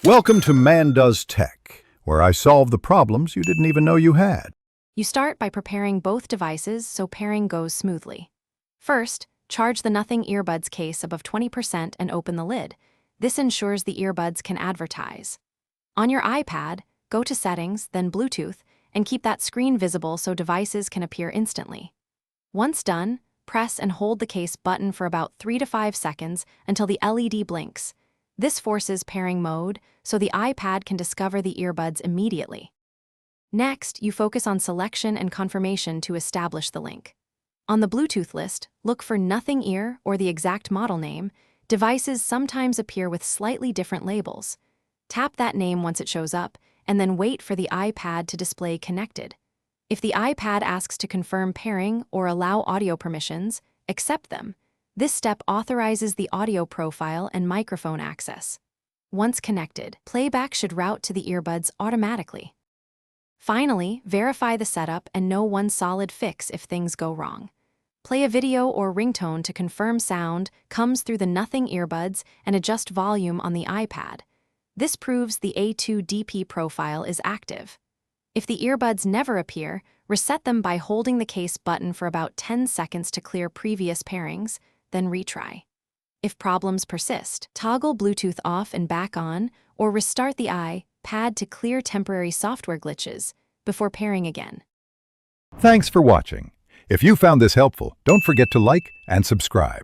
Welcome to Man Does Tech, where I solve the problems you didn't even know you had. You start by preparing both devices so pairing goes smoothly. First, charge the Nothing Earbuds case above 20% and open the lid. This ensures the earbuds can advertise. On your iPad, go to Settings, then Bluetooth, and keep that screen visible so devices can appear instantly. Once done, press and hold the case button for about 3 to 5 seconds until the LED blinks. This forces pairing mode, so the iPad can discover the earbuds immediately. Next, you focus on selection and confirmation to establish the link. On the Bluetooth list, look for Nothing Ear or the exact model name. Devices sometimes appear with slightly different labels. Tap that name once it shows up, and then wait for the iPad to display connected. If the iPad asks to confirm pairing or allow audio permissions, accept them. This step authorizes the audio profile and microphone access. Once connected, playback should route to the earbuds automatically. Finally, verify the setup and know one solid fix if things go wrong. Play a video or ringtone to confirm sound comes through the Nothing Earbuds and adjust volume on the iPad. This proves the A2DP profile is active. If the earbuds never appear, reset them by holding the case button for about 10 seconds to clear previous pairings, then retry. If problems persist, toggle Bluetooth off and back on, or restart the iPad to clear temporary software glitches before pairing again. Thanks for watching. If you found this helpful, don't forget to like and subscribe.